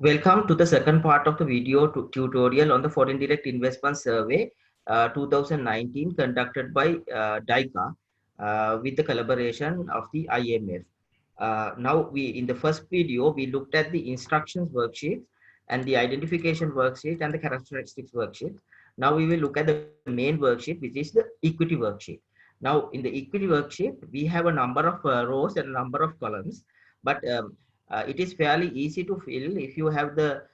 Welcome to the second part of the video tutorial on the Foreign Direct Investment Survey 2019 conducted by DICA with the collaboration of the IMF. Now, in the first video, we looked at the instructions worksheet and the identification worksheet and the characteristics worksheet. Now, we will look at the main worksheet, which is the equity worksheet. Now, in the equity worksheet, we have a number of rows and a number of columns, but it is fairly easy to fill if you have the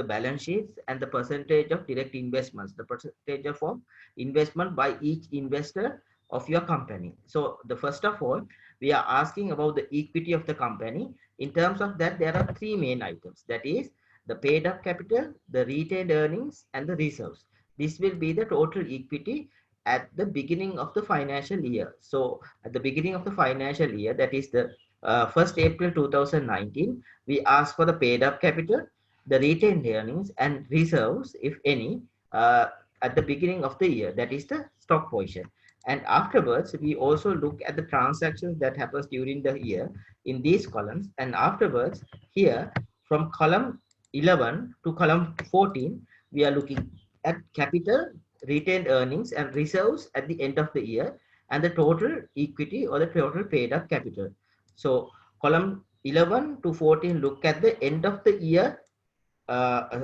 balance sheets and the percentage of direct investments, the percentage of investment by each investor of your company. So the first of all, we are asking about the equity of the company. In terms of that, there are three main items, that is the paid up capital, the retained earnings, and the reserves. This will be the total equity at the beginning of the financial year. So at the beginning of the financial year, that is the 1st April 2019, we ask for the paid up capital, the retained earnings, and reserves, if any, at the beginning of the year, that is the stock position. And afterwards, we also look at the transactions that happens during the year in these columns. And afterwards, here from column 11 to column 14, we are looking at capital, retained earnings, and reserves at the end of the year, and the total equity or the total paid up capital. So column 11 to 14 look at the end of the year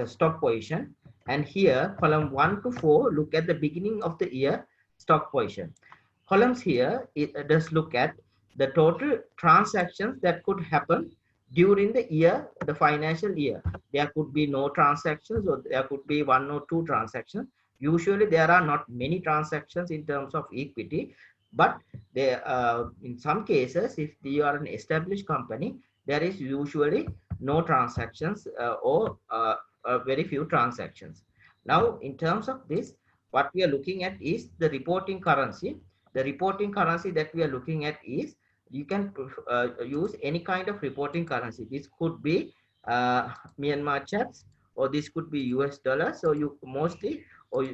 stock position, and here column 1 to 4 look at the beginning of the year stock position. Columns here, it does look at the total transactions that could happen during the year, the financial year. There could be no transactions, or there could be one or two transactions. Usually there are not many transactions in terms of equity, but there in some cases, if you are an established company, there is usually no transactions or very few transactions. Now, in terms of this, what we are looking at is the reporting currency. The reporting currency that we are looking at is, you can use any kind of reporting currency. This could be Myanmar chats, or this could be US dollars. So you mostly, or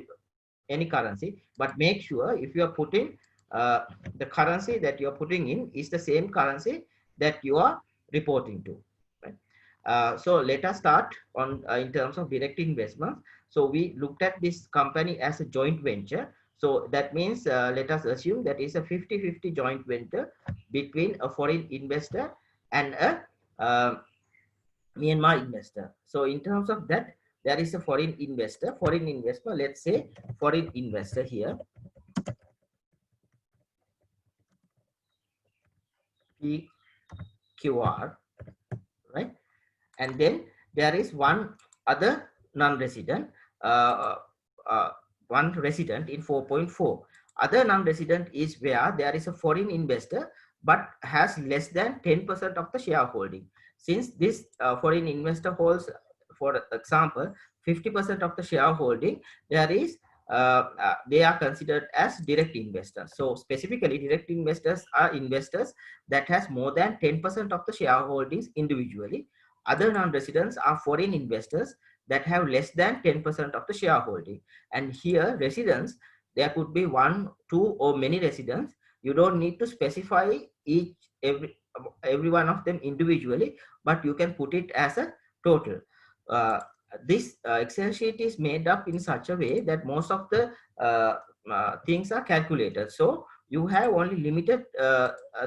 any currency, but make sure if you are putting the currency that you are putting in is the same currency that you are reporting to. Right? So let us start on in terms of direct investment. So we looked at this company as a joint venture. So that means let us assume that is a 50-50 joint venture between a foreign investor and a Myanmar investor. So in terms of that, there is a foreign investor, let's say foreign investor here, PQR, right? And then there is one other non-resident, uh, uh, one resident in 4.4. Other non-resident is where there is a foreign investor but has less than 10% of the shareholding. Since this foreign investor holds, for example, 50% of the shareholding, there is they are considered as direct investors. So specifically, direct investors are investors that has more than 10% of the shareholdings individually. Other non-residents are foreign investors that have less than 10% of the shareholding. And here, residents, there could be one, two, or many residents. You don't need to specify every one of them individually, but you can put it as a total. Uh, this Excel sheet is made up in such a way that most of the things are calculated. So you have only limited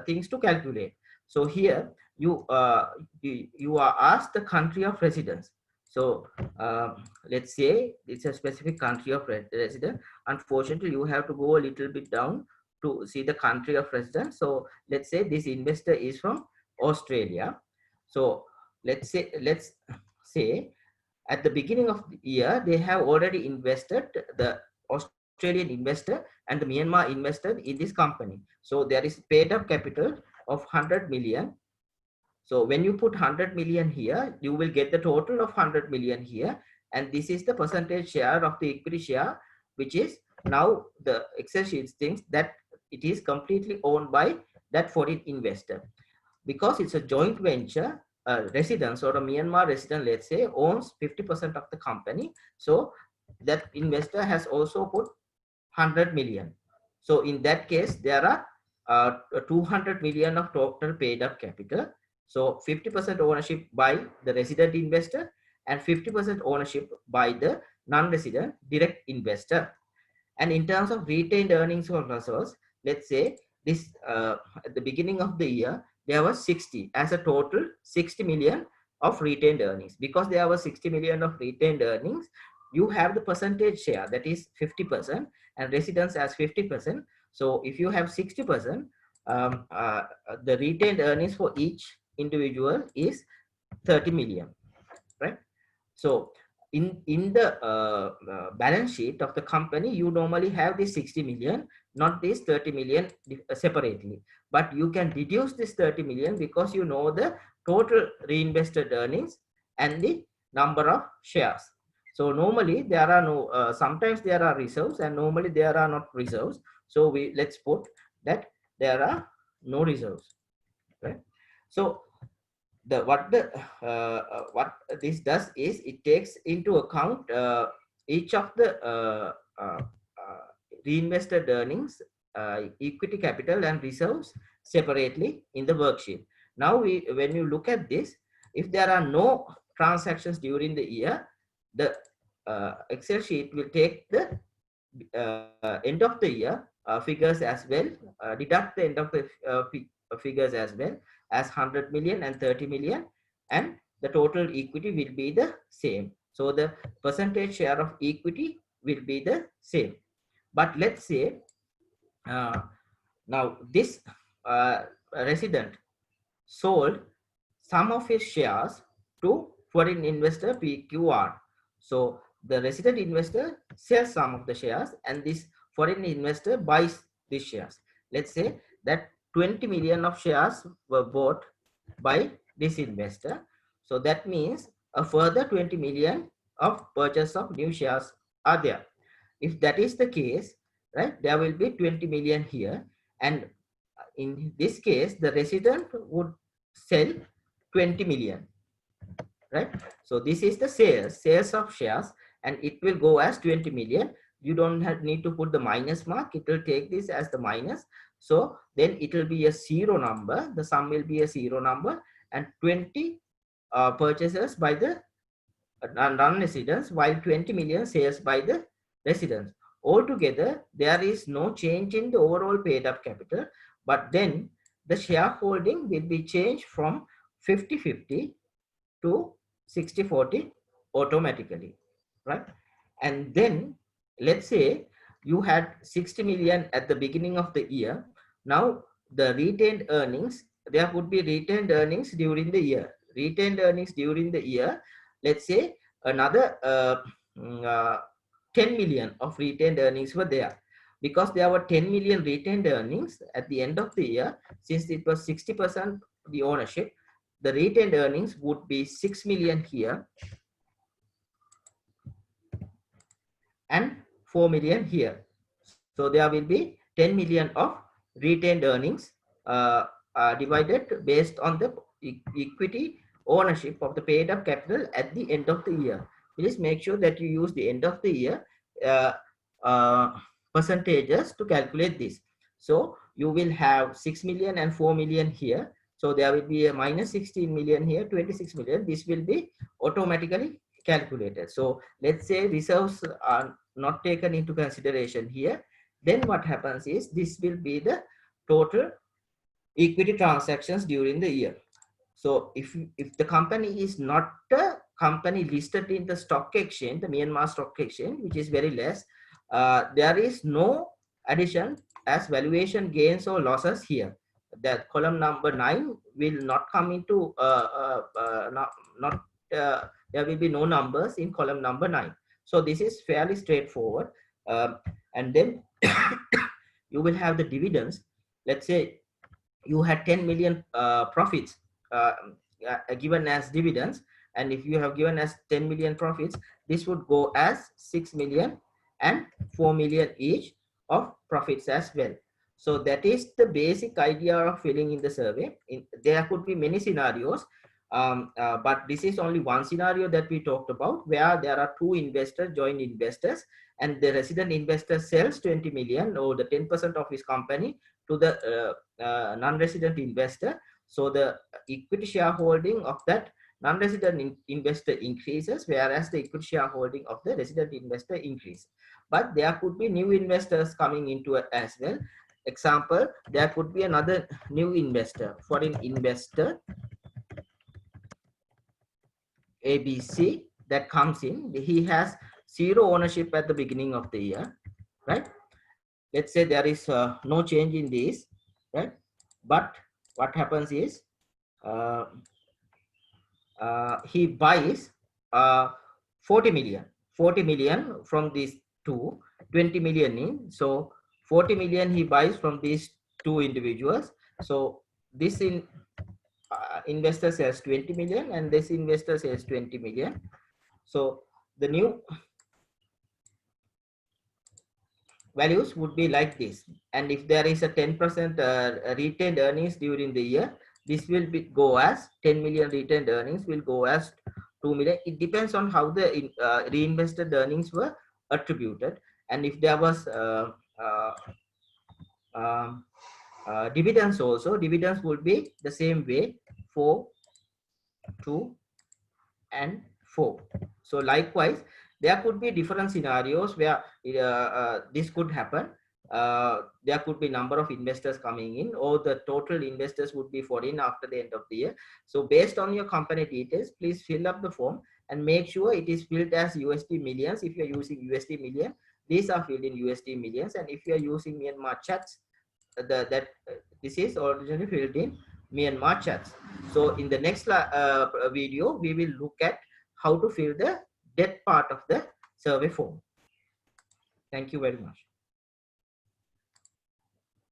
things to calculate. So here you are asked the country of residence. So let's say it's a specific country of residence. Unfortunately, you have to go a little bit down to see the country of residence. So let's say this investor is from Australia. So let's say at the beginning of the year, they have already invested, the Australian investor and the Myanmar invested in this company. So there is paid up capital of 100 million. So when you put 100 million here, you will get the total of 100 million here. And this is the percentage share of the equity share, which is now the Excel sheet thinks that it is completely owned by that foreign investor. Because it's a joint venture, a residence or a Myanmar resident, let's say, owns 50% of the company. So that investor has also put 100 million. So in that case, there are 200 million of total paid up capital. So 50% ownership by the resident investor and 50% ownership by the non-resident direct investor. And in terms of retained earnings or losses, let's say this at the beginning of the year, there was 60 as a total 60 million of retained earnings. Because there was 60 million of retained earnings, you have the percentage share, that is 50%, and residents as 50%. So if you have 60%, the retained earnings for each individual is 30 million, right? So in the balance sheet of the company, you normally have this 60 million, not this 30 million separately. But you can deduce this 30 million because you know the total reinvested earnings and the number of shares. So normally there are no, sometimes there are reserves and normally there are not reserves. So let's put that there are no reserves, right? So what this does is it takes into account each of the reinvested earnings, equity capital and reserves separately in the worksheet. Now when you look at this, if there are no transactions during the year, the Excel sheet will take the end of the year figures as well, deduct the end of the figures as well as 100 million and 30 million, and the total equity will be the same. So the percentage share of equity will be the same. But let's say now this resident sold some of his shares to foreign investor PQR. So the resident investor sells some of the shares and this foreign investor buys these shares. Let's say that 20 million of shares were bought by this investor. So that means a further 20 million of purchase of new shares are there. If that is the case, right, there will be 20 million here. And in this case, the resident would sell 20 million, right? So this is the sales of shares, and it will go as 20 million. You don't need to put the minus mark. It will take this as the minus. So then it will be a zero number. The sum will be a zero number, and 20 purchases by the non-residents, while 20 million sales by the residents. Altogether, there is no change in the overall paid up capital, but then the shareholding will be changed from 50-50 to 60-40 automatically, right? And then let's say you had 60 million at the beginning of the year. Now the retained earnings, there would be retained earnings during the year. Retained earnings during the year, let's say another 10 million of retained earnings were there. Because there were 10 million retained earnings at the end of the year, since it was 60% the ownership, the retained earnings would be 6 million here and 4 million here. So there will be 10 million of retained earnings divided based on the equity ownership of the paid up capital at the end of the year. Please make sure that you use the end of the year uh, percentages to calculate this. So you will have 6 million and 4 million here. So there will be a minus 16 million here, 26 million. This will be automatically calculated. So let's say reserves are not taken into consideration here. Then what happens is this will be the total equity transactions during the year. So if the company is not a company listed in the stock exchange, the Myanmar stock exchange, which is very less, there is no addition as valuation gains or losses here. That column number 9 will not come into there will be no numbers in column number 9. So this is fairly straightforward. And then you will have the dividends. Let's say you had 10 million profits given as dividends, and if you have given as 10 million profits, this would go as 6 million and 4 million each of profits as well. So that is the basic idea of filling in the survey. There could be many scenarios, but this is only one scenario that we talked about, where there are two investors, joint investors, and the resident investor sells 20 million or the 10% of his company to the non-resident investor. So the equity shareholding of that non-resident investor increases, whereas the equity shareholding of the resident investor increases. But there could be new investors coming into it as well. Example, there could be another new investor, foreign investor ABC that comes in. He has zero ownership at the beginning of the year, right? Let's say there is no change in this, right? But what happens is uh, he buys 40 million from these two, 20 million in. So 40 million he buys from these two individuals. So this investor says 20 million and this investor says 20 million. So the new values would be like this. And if there is a 10% retained earnings during the year, this will go as 10 million retained earnings will go as 2 million. It depends on how the reinvested earnings were attributed. And if there was dividends also, dividends would be the same way, 4, 2, and 4. So likewise, there could be different scenarios where this could happen. There could be number of investors coming in, or the total investors would be foreign after the end of the year. So based on your company details, please fill up the form and make sure it is filled as USD millions. If you're using USD million, these are filled in USD millions. And if you're using Myanmar chats, this is originally filled in Myanmar chats. So in the next video, we will look at how to fill the debt part of the survey form. Thank you very much.